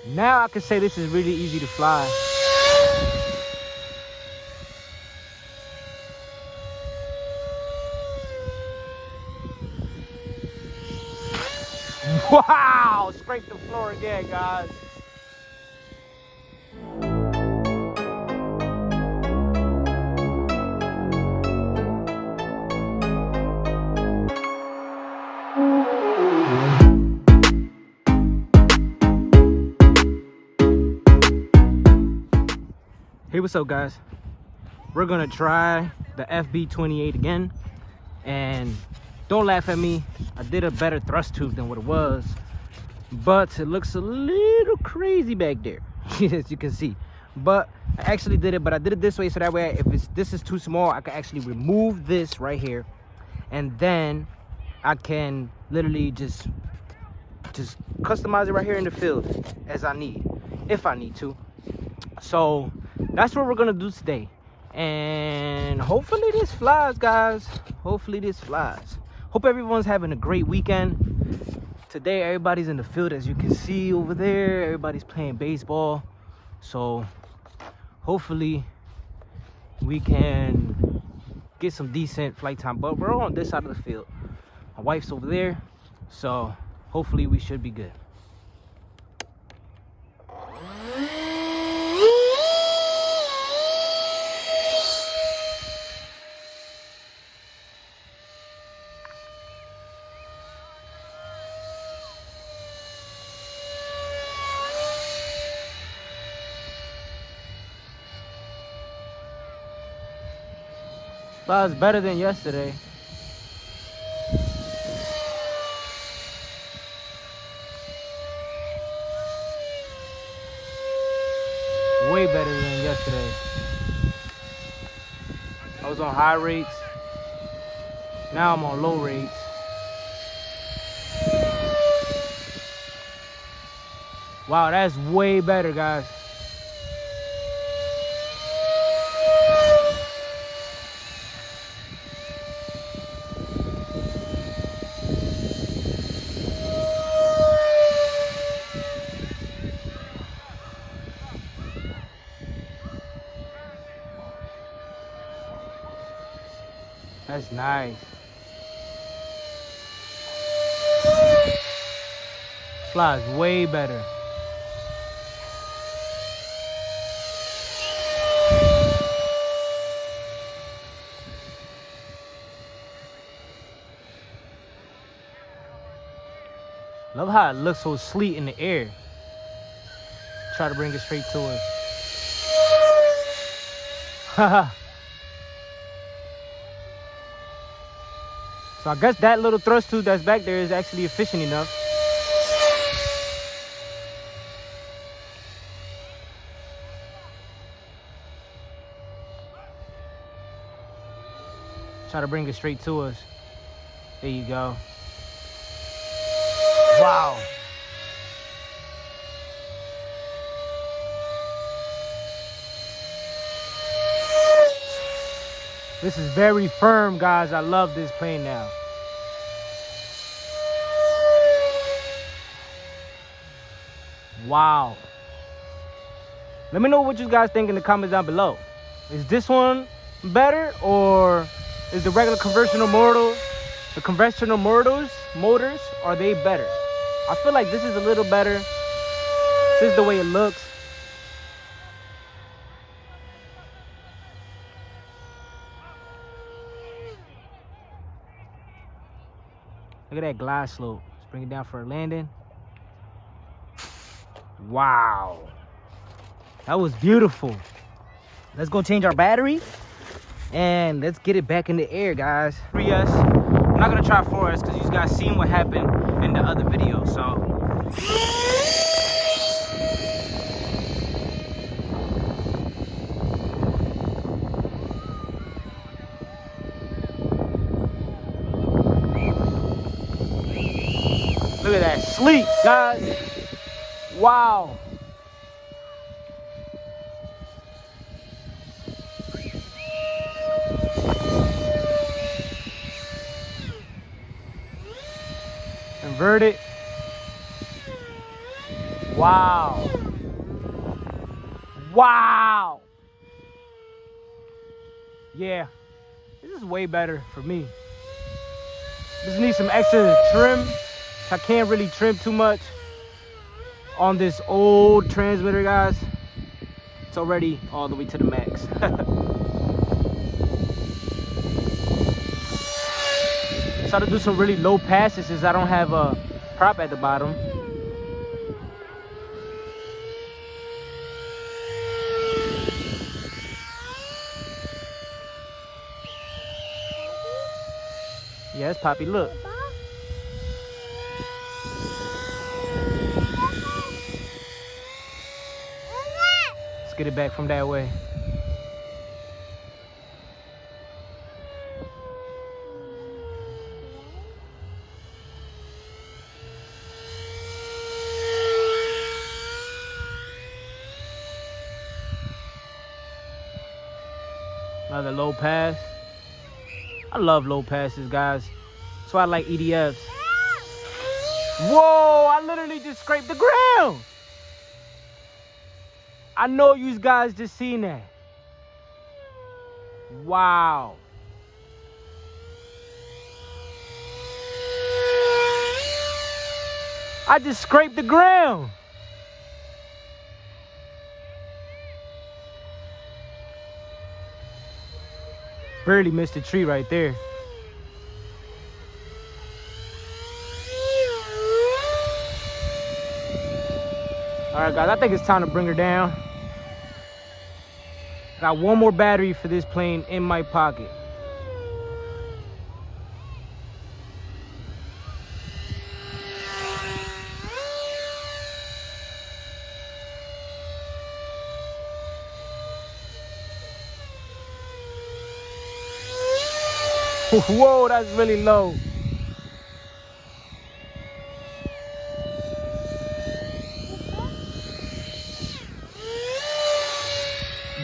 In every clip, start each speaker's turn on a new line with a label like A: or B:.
A: Now I can say this is really easy to fly. Wow! Scrape the floor again, guys. Hey, what's up, guys? We're gonna try the Fb-28 again, and don't laugh at me. I did a better thrust tube than what it was, but it looks a little crazy back there, as you can see. But I actually did it, but I did it this way so that way if this is too small, I can actually remove this right here, and then I can literally just customize it right here in the field as I need, if I need to. So that's what we're gonna do today, and hopefully this flies, guys. Hopefully this flies. Hope everyone's having a great weekend. Today everybody's in the field, as you can see over there. Everybody's playing baseball, so hopefully we can get some decent flight time. But we're on this side of the field, my wife's over there, so hopefully we should be good. Flies better than yesterday. Way better than yesterday. I was on high rates. Now I'm on low rates. Wow, that's way better, guys. That's nice. Flies way better. Love how it looks so sleek in the air. Try to bring it straight to us. Haha. So I guess that little thrust tube that's back there is actually efficient enough. Try to bring it straight to us. There you go. Wow. This is very firm, guys. I love this plane now. Wow. Let me know what you guys think in the comments down below. Is this one better, or is the regular conventional motors, are they better? I feel like this is a little better. This is the way it looks. Look at that glide slope. Let's bring it down for a landing. Wow. That was beautiful. Let's go change our battery and let's get it back in the air, guys. 3S. I'm not gonna try 4S because you guys seen what happened in the other video. So look at that sleep, guys. Wow. Invert it. Wow. Wow. Yeah, this is way better for me. Just need some extra trim. I can't really trim too much on this old transmitter, guys. It's already all the way to the max. Try to do some really low passes since I don't have a prop at the bottom. Yes, Poppy, look. Let's get it back from that way. Another low pass. I love low passes, guys. That's why I like EDFs. Whoa, I literally just scraped the ground. I know you guys just seen that. Wow. I just scraped the ground. Barely missed a tree right there. All right, guys, I think it's time to bring her down. Got one more battery for this plane in my pocket. Whoa, that's really low.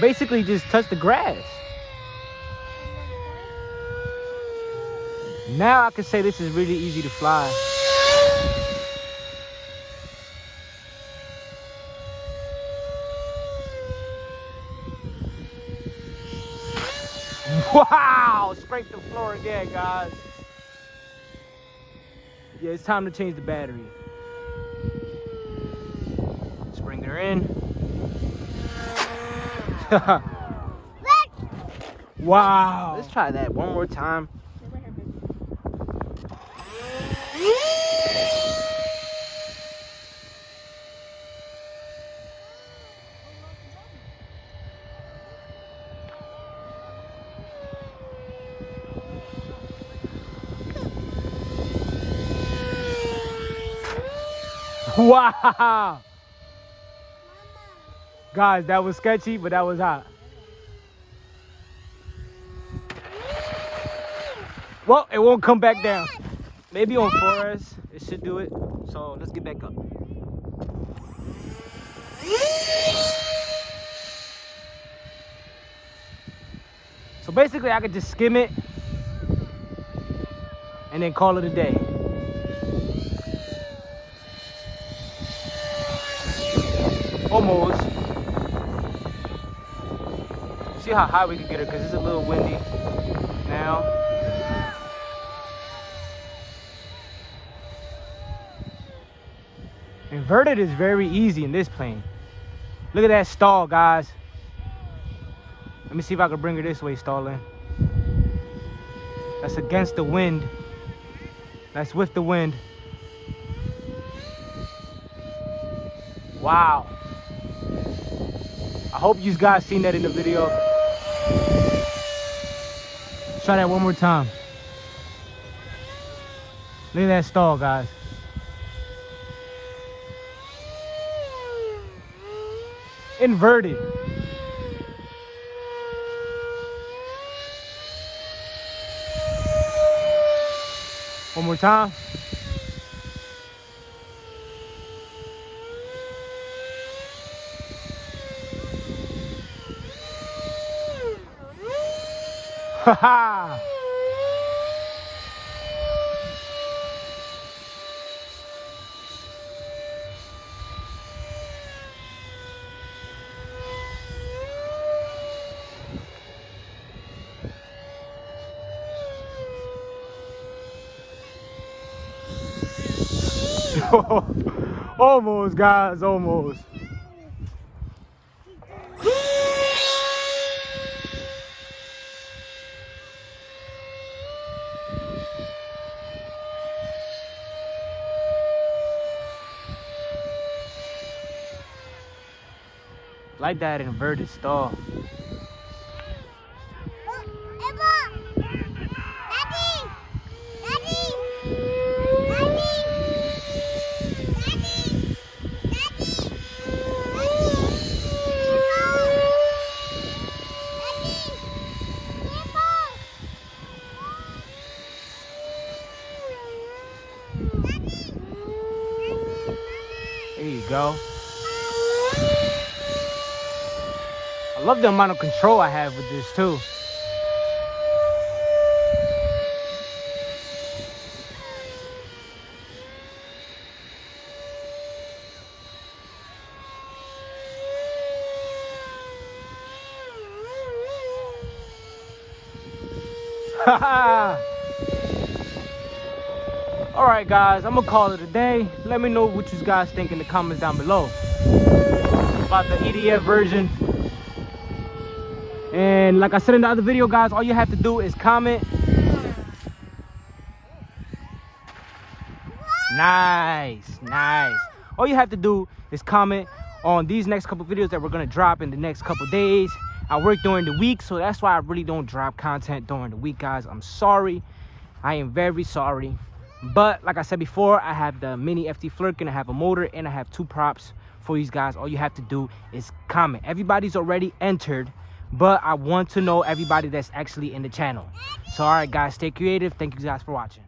A: Basically just touch the grass. Now I can say this is really easy to fly. Wow, scrape the floor again, guys. Yeah, it's time to change the battery. Let's bring her in. Wow. Let's try that one more time. Wow. Guys, that was sketchy, but that was hot. Well, it won't come back down. Maybe on 4S, it should do it. So let's get back up. So basically, I could just skim it and then call it a day. Almost. See how high we can get her because it's a little windy now. Inverted is very easy in this plane. Look at that stall, guys. Let me see if I can bring her this way, stalling. That's against the wind. That's with the wind. Wow. I hope you guys seen that in the video. Let's try that one more time. Look at that stall, guys. Inverted. One more time. Haha. Almost, guys, almost. Like that inverted stall. There you go. I love the amount of control I have with this too. Alright guys, I'm gonna call it a day. Let me know what you guys think in the comments down below about the Edf version. And like I said in the other video, guys, all you have to do is comment. Nice. All you have to do is comment on these next couple videos that we're gonna drop in the next couple days. I work during the week, so that's why I really don't drop content during the week, guys. I'm sorry. I am very sorry. But like I said before, I have the mini FT flerken, I have a motor, and I have 2 props for these guys. All you have to do is comment. Everybody's already entered, but I want to know everybody that's actually in the channel. So all right guys, stay creative. Thank you guys for watching.